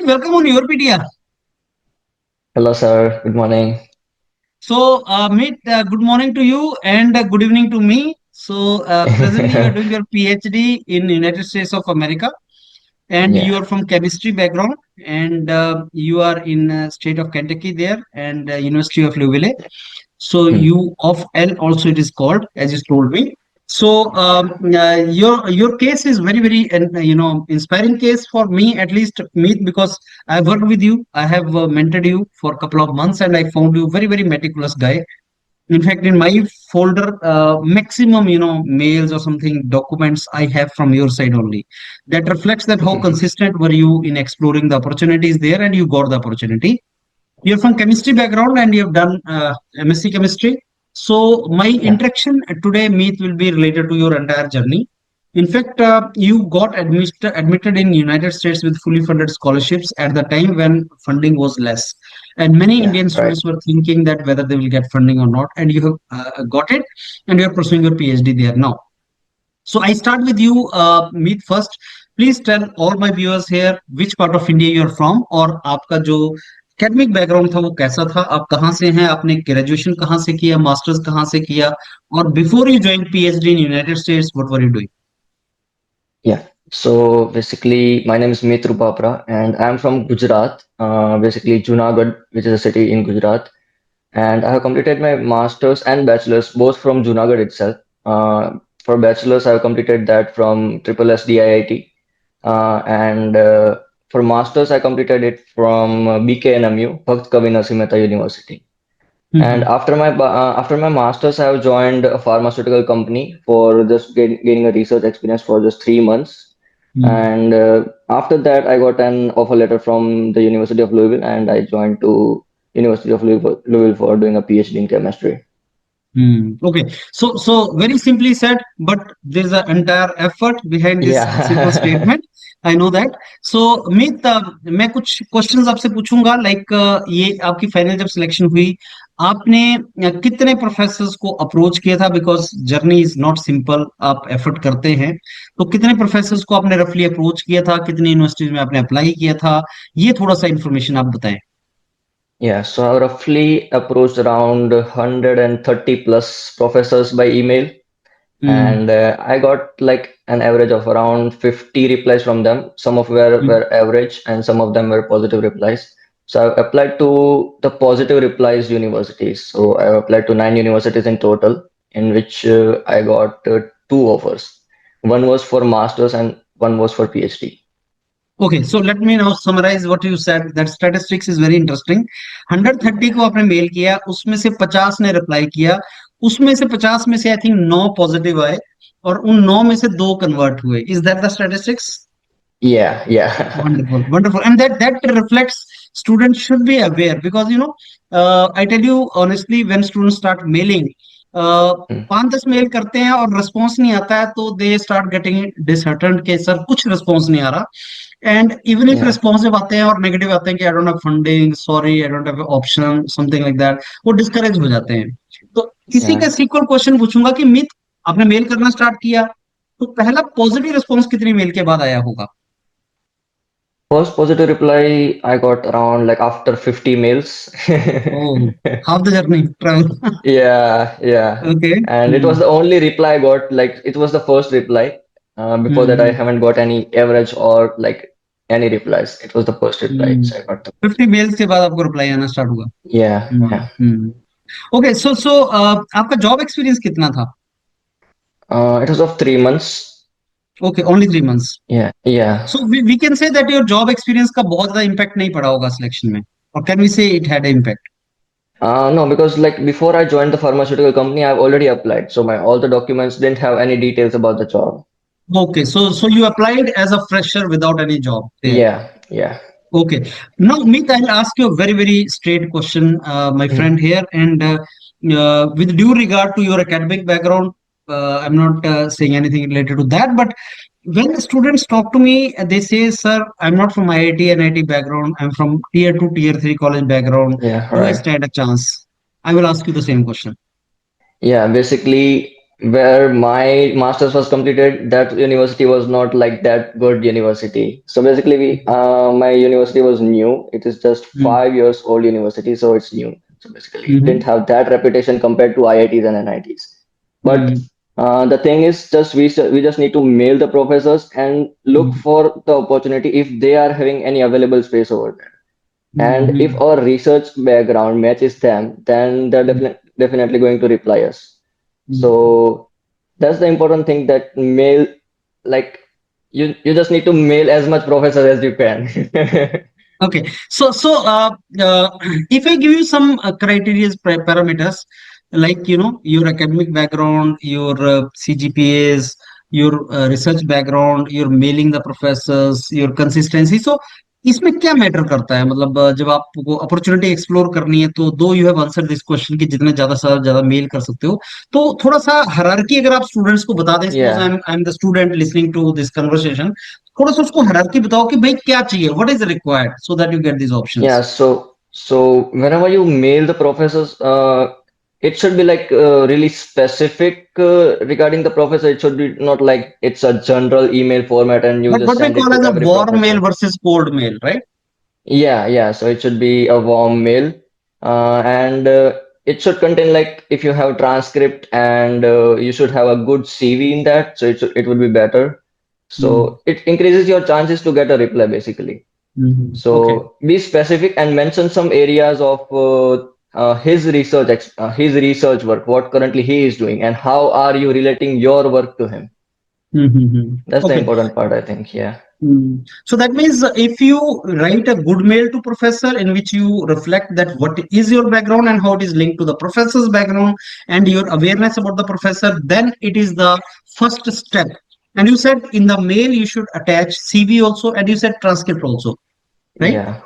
welcome on YourPedia. Hello, sir. Good morning. Meet, good morning to you and good evening to me. Presently you are doing your PhD in United States of America, and you Yeah. are from chemistry background, and you are in state of Kentucky there, and University of Louisville. So Hmm. U of L also it is called, as you told me. Your case is very very inspiring case for me, at least me, because I worked with you. I have mentored you for a couple of months, and I found you very very meticulous guy. In fact, in my folder, maximum mails or something documents I have from your side only. That reflects that how consistent were you in exploring the opportunities there, and you got the opportunity. You're from chemistry background and you've done MSc chemistry. So my Yeah. interaction today, Meet, will be related to your entire journey. In fact, you got admitted in United States with fully funded scholarships at the time when funding was less, and many Yeah. Indian Right. students were thinking that whether they will get funding or not. And you have got it, and you are pursuing your PhD there now. So I start with you, Meet, first. Please tell all my viewers here which part of India you are from, और आपका जो academic background था वो कैसा था, आप कहाँ से हैं, आपने ग्रेजुएशन कहाँ से किया, मास्टर्स कहाँ से किया, और before you joined PhD in United States, what were you doing? Yeah. So basically, my name is Mitru Papra, and I'm from Gujarat, basically Junagadh, which is a city in Gujarat. And I have completed my master's and bachelor's both from Junagadh itself. For bachelor's, I have completed that from Triple SDIIT, and for master's, I completed it from BKNMU, Bhakt Kavi Narsingh Mehta University. And Mhm. after my masters, I have joined a pharmaceutical company for just gaining a research experience for just 3 months. Mhm. And after that, I got an offer letter from the University of Louisville, and I joined to University of Louisville for doing a PhD in chemistry. Okay, so very simply said, but there's an entire effort behind this simple Yeah. statement. I know that. So Meet, मैं कुछ questions आपसे पूछूंगा, like ये आपकी final जब selection हुई, आपने कितने प्रोफेसर्स को अप्रोच किया था, because journey is not simple, आप एफर्ट करते हैं, तो कितने प्रोफेसर्स को आपने रफली अप्रोच किया था, कितनी यूनिवर्सिटीज में आपने अप्लाई किया था, ये थोड़ा सा इन्फॉर्मेशन आप बताएं. Yeah, so I roughly approached around 130 plus professors by email, hmm. and I got like an average of around 50 replies from them. Some of were average, and some of them were positive replies. So I applied to the positive replies universities. So I applied to 9 universities in total, in which I got two offers. One was for masters and one was for PhD. Okay, so let me now summarize what you said. That statistics is very interesting. 130 को आपने mail किया, उसमें से 50 ने reply किया, उसमें से 50 में से आई थिंक 9 पॉजिटिव आए, और उन 9 में से 2 कन्वर्ट हुए. Is that the statistics? Yeah, yeah. Wonderful, wonderful. And that reflects students should be aware, because I tell you honestly, when students start mailing, Hmm. 5-10 mail करते हैं और रिस्पॉन्स नहीं आता है, तो दे स्टार्ट गेटिंग डिसहर्टेंड के sir कुछ response नहीं आ रहा. And even if Yeah. Responsive आते हैं और नेगेटिव आते हैं कि I don't have funding, sorry I don't have option, something like that, वो डिस्करेज हो जाते हैं. तो इसी का Yeah. सीक्वल क्वेश्चन पूछूंगा कि मित, आपने मेल करना स्टार्ट किया, तो पहला पॉजिटिव रिस्पॉन्स कितनी मेल के बाद आया होगा? First positive reply I got around like after 50 mails. Oh, half the journey travel. Yeah, yeah. Okay. And it was Hmm. the only reply I got, like it was the first reply. Before that, I Hmm. haven't got any average or like any replies. It was the first reply, Hmm. so I got the first 50 reply. Mails के बाद आपको reply आना start हुआ. Yeah, हम्म. yeah. हम्म. Okay, सो आपका job experience कितना था? It was of 3 months. Okay, only 3 months. Yeah, yeah. So we can say that your job experience का बहुत ज्यादा इम्पैक्ट नहीं पड़ा होगा सिलेक्शन में, और कैन वी से it had impact? No, because like before I joined the pharmaceutical company, I've already applied. So my all the documents didn't have any details about the job. Okay, so you applied as a fresher without any job there. Yeah, yeah. Okay. Now, Meet, I'll ask you a very, very straight question, my Hmm. friend here. And with due regard to your academic background, I'm not saying anything related to that. But when the students talk to me, they say, Sir, I'm not from IIT and IT background. I'm from tier 2, tier 3 college background. Yeah, Do I right. stand a chance? I will ask you the same question. Yeah, basically. where my master's was completed, that university was not like that good university. So basically, my university was new. It is just Mm, 5 years old university, so it's new. So basically, it didn't mhm, have that reputation compared to IITs and NITs. But mm, the thing is, we just need to mail the professors and look mm, for the opportunity if they are having any available space over there. And if mhm, our research background matches them, then they're mm, definitely going to reply us. mm. So that's the important thing, that mail, like you just need to mail as much professor as you can. Okay, if I give you some criteria parameters, like your academic background, your CGPAs, your research background, your mailing the professors, your consistency. So इसमें क्या matter करता है, मतलब जब आपको opportunity explore करनी है, तो दो you have answer this question कि जितने ज्यादा से ज्यादा मेल कर सकते हो, तो थोड़ा सा हायरार्की अगर आप स्टूडेंट्स को बता दें, suppose Yeah, I am the student listening to this conversation, थोड़ा सा उसको हायरार्की बताओ कि भाई क्या चाहिए, what is required so that you get this yeah. Options. So whenever you mail the professors, it should be like really specific regarding the professor. It should be not like it's a general email format and you But just what we send it call to as a every warm mail professor. versus cold mail, right? Yeah, yeah. So it should be a warm mail, and it should contain, like, if you have transcript, and you should have a good CV in that. So it would be better. Mm-hmm. So it increases your chances to get a reply basically. Mm-hmm. Okay. So be specific and mention some areas of his research work, what currently he is doing, and how are you relating your work to him. Mm-hmm. That's the Okay. important part, I think. Yeah. So that means if you write a good mail to professor in which you reflect that what is your background and how it is linked to the professor's background and your awareness about the professor, then it is the first step. And you said in the mail you should attach CV also, and you said transcript also, right? Yeah.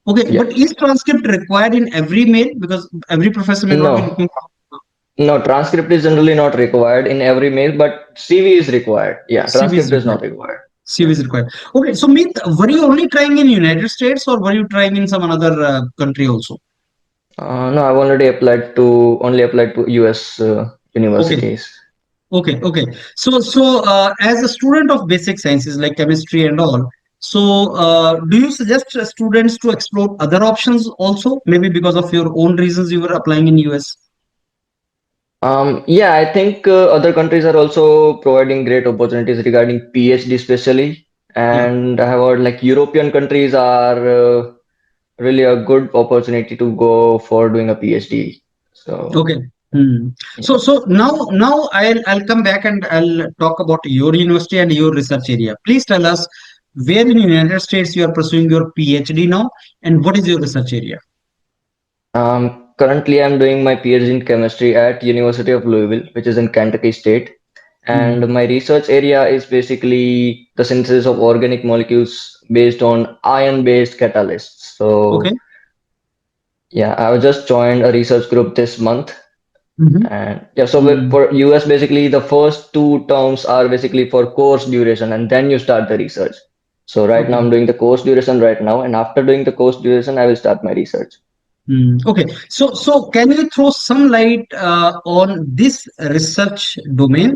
Okay, Yeah. but is transcript required in every mail? Because every professor may not be No. looking. No, transcript is generally not required in every mail, but CV is required. Yeah, CV is transcript is required. not required. CV Yeah. is required. Okay, so Meet, were you only trying in United States or were you trying in some another country also? No, I've already applied to only applied to US Okay, universities. okay. So as a student of basic sciences like chemistry and all, so do you suggest students to explore other options also? Maybe because of your own reasons you were applying in US. Yeah, I think other countries are also providing great opportunities regarding PhD especially, Yeah. and I have heard like European countries are really a good opportunity to go for doing a PhD. So Okay. Hmm. So yeah. so now I'll come back and I'll talk about your university and your research area. Please tell us where in United States you are pursuing your PhD now and what is your research area? Currently I'm doing my PhD in chemistry at University of Louisville, which is in Kentucky State. Hmm. And my research area is basically the synthesis of organic molecules based on ion-based catalysts. Okay. So yeah, I just joined a research group this month. Hmm. And yeah, so Hmm. for US, basically the first two terms are basically for course duration, and then you start the research. So right now Okay. I'm doing the course duration right now, and after doing the course duration, I will start my research. Okay. So can you throw some light on this research domain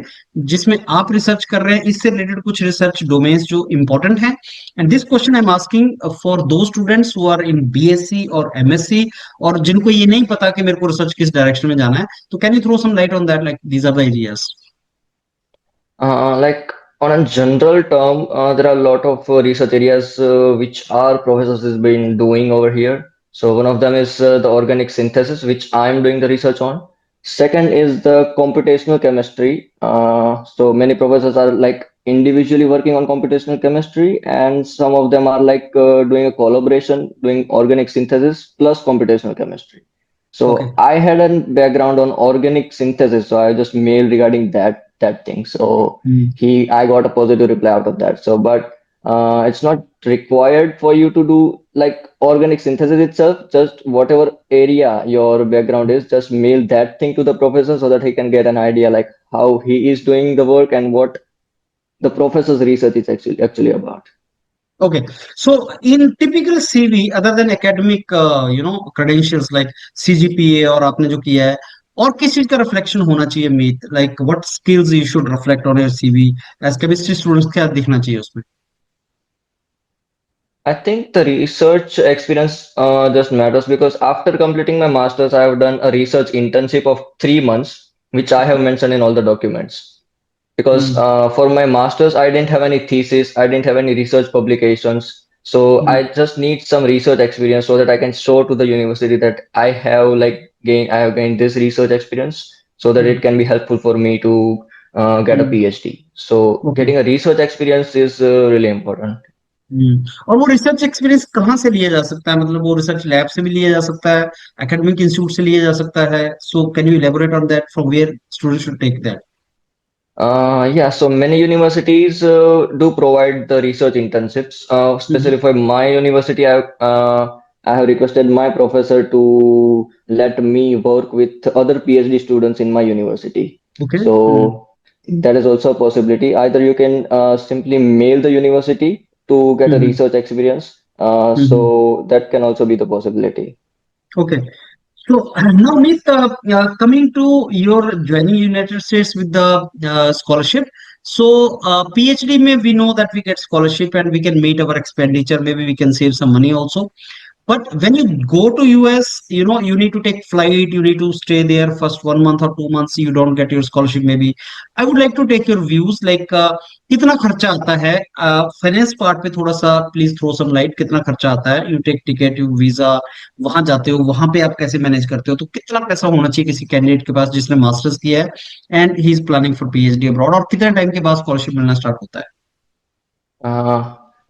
जिसमें आप research कर रहे हैं, इससे related कुछ research domains जो important हैं? And this question I am asking for those students who are in BSc और एमएससी और जिनको ये नहीं पता कि मेरे को रिसर्च किस डायरेक्शन में जाना है, तो can you throw some light on that, like these are the areas? Like on a general term, there are a lot of research areas which our professors has been doing over here. So one of them is the organic synthesis, which I'm doing the research on. Second is the computational chemistry. So many professors are like individually working on computational chemistry, and some of them are like doing a collaboration, doing organic synthesis plus computational chemistry. Okay. So I had a background on organic synthesis, so I just mailed regarding that thing. So I got a positive reply out of that. So, but it's not required for you to do like organic synthesis itself. Just whatever area your background is, just mail that thing to the professor so that he can get an idea like how he is doing the work and what the professor's research is actually about. Okay, so in typical CV, other than academic, credentials like CGPA और आपने जो किया है, और किस चीज का reflection होना चाहिए Meet, like what skills you should reflect on your CV as chemistry students, क्या दिखना चाहिए उसमें? I think the research experience just matters because after completing my master's, I have done a research internship of 3 months, which I have mentioned in all the documents. Because hmm, for my master's, I didn't have any thesis, I didn't have any research publications. So hmm, I just need some research experience so that I can show to the university that I have gained this research experience so that it hmm, can be helpful for me to get a hmm, PhD. So okay. getting a research experience is really important. और वो research experience कहाँ से लिया जा सकता है, मतलब वो रिसर्च लैब से भी लिया जा सकता है, एकेडमिक इंस्टीट्यूट से लिया जा सकता है, so can you elaborate on that, from where student should take that? Yeah, so many universities do provide the research internships. Especially for my university, I have requested my professor to let me work with other PhD students in my university. Okay. So that is also a possibility. Either you can simply mail the university to get a research experience. So that can also be the possibility. Okay. So now, Meet, coming to your joining United States with the scholarship. So PhD में we know that we get scholarship and we can meet our expenditure. Maybe we can save some money also. But when you go to US, you need to take flight, you need to stay there first 1 month or 2 months, you don't get your scholarship maybe. I would like to take your views, like कितना खर्चा आता है, finance part पे थोड़ा सा please throw some light, कितना खर्चा आता है, you take ticket, you visa, वहां जाते हो, वहां पे आप कैसे मैनेज करते हो, तो कितना पैसा होना चाहिए किसी कैंडिडेट के पास जिसने मास्टर्स किया है and he is planning for PhD abroad, और कितने टाइम के बाद स्कॉलरशिप मिलना स्टार्ट होता है?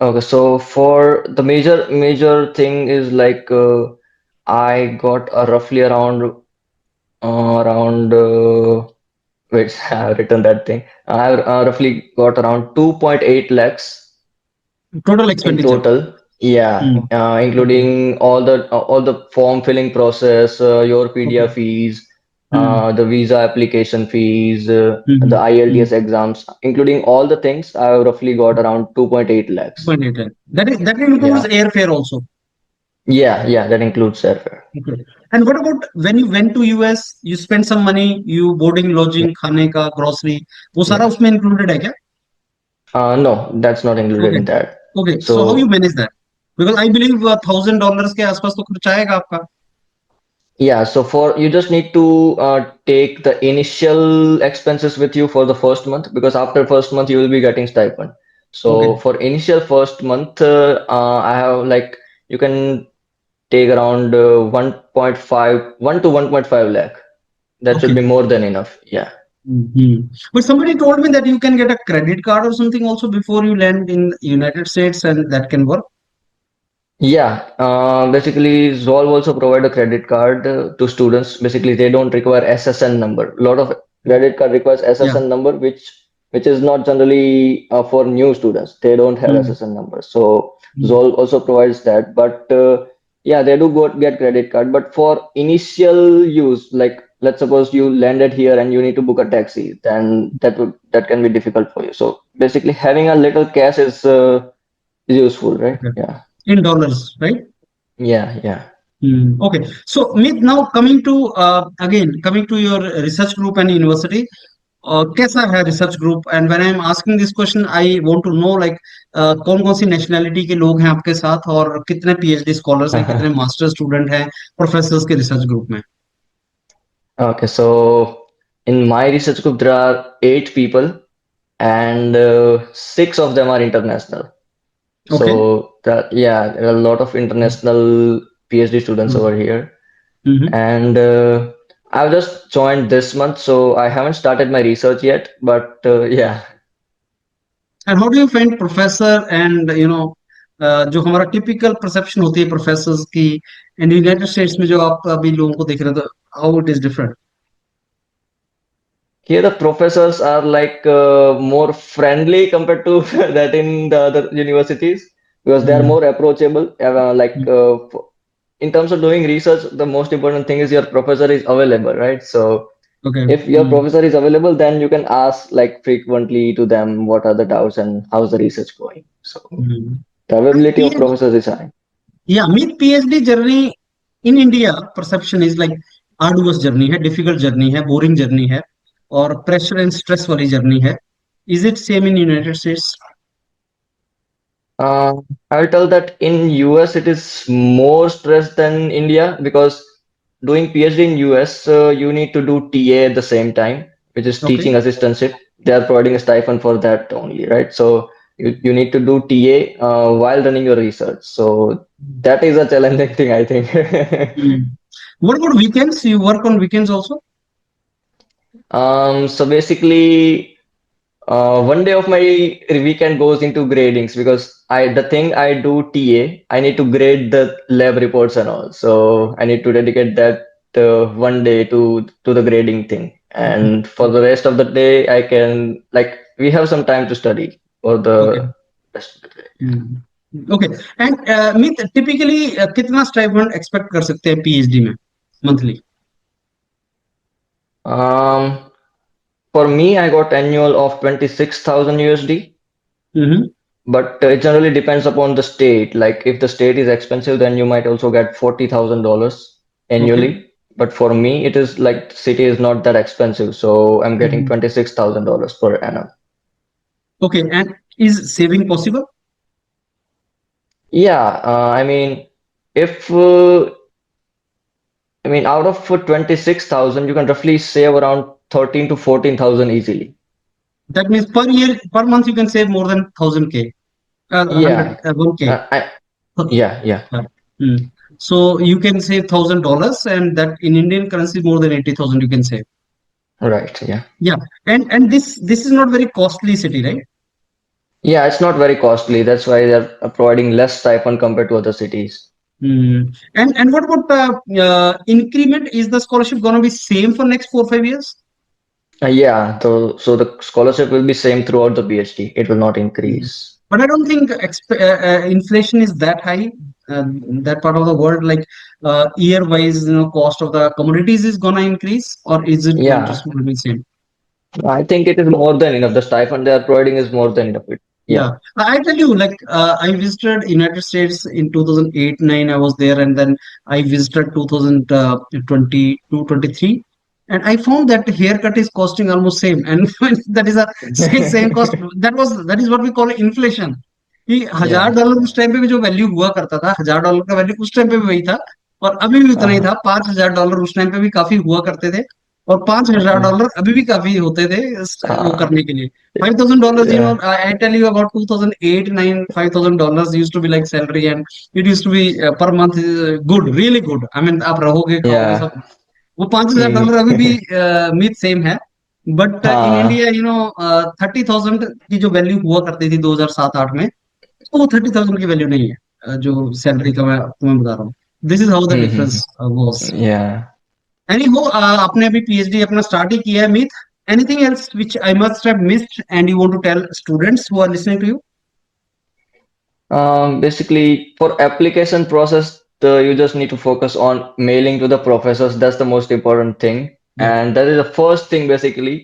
Okay, so for the major thing is like I got roughly around wait, I have written that thing. I have roughly got around 2.8 lakhs total in expenditure? total. Yeah, okay. including all the form filling process, your okay. PDF fees, hmm, the visa application fees, the hmm, IELTS exams, including all the things, I have roughly got around 2.8 lakhs. 2.8 lakh. That includes Yeah, airfare also. yeah, that includes airfare. Okay. And what about when you went to US, you spent some money, you boarding, Yeah, lodging, खाने का, grocery, वो सारा yeah. उसमें included है क्या? No, that's not included Okay. in that. Okay. So how you So manage that? Because I believe $1,000 के आसपास तो खर्चा आएगा आपका. yeah, so for you just need to take the initial expenses with you for the first month because after first month you will be getting stipend. So Okay. for initial first month, I have like you can take around 1 to 1.5 lakh. That should Okay. be more than enough. Yeah. But somebody told me that you can get a credit card or something also before you land in United States, and that can work. Yeah, basically Zolve also provide a credit card to students. Basically, they don't require SSN number. A lot of credit card requires Yeah. SSN number, which is not generally for new students. They don't have Mm, SSN number. So mm. Zolve also provides that. But yeah, they do get credit card. But for initial use, like let's suppose you landed here and you need to book a taxi, then that can be difficult for you. So basically, having a little cash is useful, right? Okay. Yeah. In dollars, right? Yeah. Okay. So, Meet, now coming to your research group and university, कैसा है research group? And when I am asking this question, I want to know like कौन कौन सी nationality के लोग हैं आपके साथ, और कितने पीएचडी स्कॉलर्स हैं, कितने मास्टर स्टूडेंट हैं प्रोफेसर्स के रिसर्च ग्रुप में? Okay, so in my research group, there are 8 people, and 6 of them are international. Okay. So that yeah, there are a lot of international PhD students over here, and I've just joined this month, so I haven't started my research yet. But yeah, and how do you find professor and जो हमारा typical perception होती है professors की, in United states में जो आप अभी लोगों को देख रहे हो, how it is different? here the professors are like more friendly compared to that in the other universities because they are more approachable. In terms of doing research, the most important thing is your professor is available, right? So okay. if your professor is available, then you can ask like frequently to them what are the doubts and how's the research going. So the availability of professors is high. Yeah, meet PhD journey in India perception is like arduous journey है, difficult journey है, boring journey है, और pressure and stress वाली journey है? Is it same in United states? Uh, I'll tell that in US it is more stress than India because doing PhD in US you need to do TA at the same time, which is Okay. teaching assistantship. They are providing a stipend for that only, right? So you need to do TA while running your research. So that is a challenging thing, I think. Mm. What about weekends? You work on weekends also? So basically, one day of my weekend goes into gradings because the thing I do TA, I need to grade the lab reports and all. So I need to dedicate that one day to the grading thing. Okay. And for the rest of the day, I can like we have some time to study for the Okay. rest of the day. Okay. And Meet typically कितना stipend expect कर सकते हैं PhD में monthly? Um, for me, I got annual of 26,000 USD. Hmm. But it generally depends upon the state. Like if the state is expensive, then you might also get $40,000 okay. annually. But for me, it is like city is not that expensive, so I'm getting $26,000 per annum. Okay, and is saving possible? Yeah, I mean, if I mean out of 26,000, you can roughly save around 13 to 14,000 easily. That means per year per month you can save more than 1000K, Yeah, 100 1K. I yeah, yeah, So you can save $1,000, and that in Indian currency more than 80,000 you can save. right, yeah. Yeah, and this is not very costly city, right? Yeah, it's not very costly. That's why they're providing less stipend compared to other cities. Hmm. And what about increment? Is the scholarship gonna be same for next 4 5 years? Yeah, so the scholarship will be same throughout the PhD. It will not Mm. increase. But I don't think inflation is that high. That part of the world, like year-wise, cost of the commodities is gonna increase, or is it going to Yeah, still be same? I think it is more than enough. The stipend they are providing is more than enough. Yeah, Yeah, I tell you, like I visited United States in 2008-9. I was there, and then I visited 2022 23, and I found that haircut is costing almost same, and that is a same cost. That is what we call inflation. कि हजार yeah. Dollar उस time पे भी जो value हुआ करता था, $1000 का वैल्यू उस टाइम पे भी वही था, और अभी भी उतना ही Uh-huh. था। $5000 उस टाइम पे भी काफी हुआ करते थे, और पांच हजार Uh-huh. डॉलर अभी भी काफी होते थे वो Uh, करने के लिए। $5000, yeah. I tell you about 2008 9, $5000 used to be like salary, and it used to be per month good, really good. I mean, आप रहोगे खाओगे Yeah. सब। वो पांच हजार Mm. डॉलर अभी भी मीट सेम है, बट इन हाँ. इंडिया 30,000 की जो वैल्यू हुआ करती थी 2007-8 में, तो वो 30,000 की वैल्यू नहीं है जो सैलरी का मैं तुम्हें बता रहा हूँ। This is how the Mm-hmm. Difference was. Yeah. Anyhow, आपने अभी पीएचडी अपना स्टार्ट ही किया है Meet. Anything else which I must have missed and you want to tell students who are listening to you? Basically, for application process, you just need to focus on mailing to the professors. That's the most important thing, Yeah. and that is the first thing basically.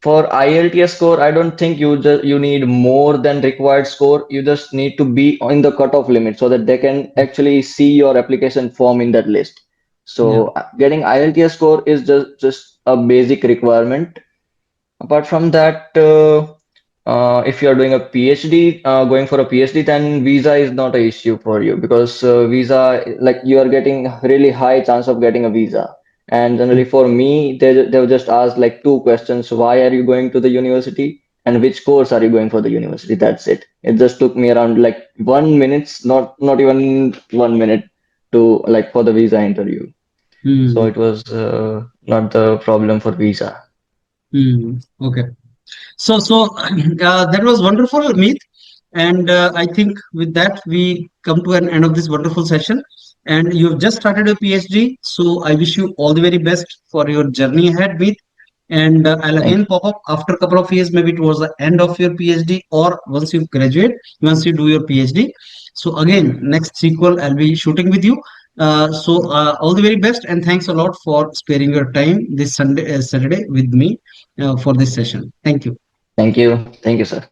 For IELTS score, I don't think you need more than required score. You just need to be in the cutoff limit so that they can actually see your application form in that list. Yeah. So getting IELTS score is just a basic requirement. Apart from that, if you are doing a PhD, going for a PhD, then visa is not an issue for you because visa, like you are getting really high chance of getting a visa. And generally for me, they'll just ask like two questions: Why are you going to the university? And which course are you going for the university? That's it. It just took me around like 1 minute, not even 1 minute to like for the visa interview. So Hmm. it was not the problem for visa. Hmm. Okay. So that was wonderful, Meet. And I think with that, we come to an end of this wonderful session. And you've just started your PhD. So I wish you all the very best for your journey ahead, Meet. And I'll Thank again you. pop up after a couple of years, maybe towards the end of your PhD, or once you graduate, once you do your PhD. So again, next sequel, I'll be shooting with you. So all the very best, and thanks a lot for sparing your time this Saturday with me for this session. Thank you. Thank you. Thank you, sir.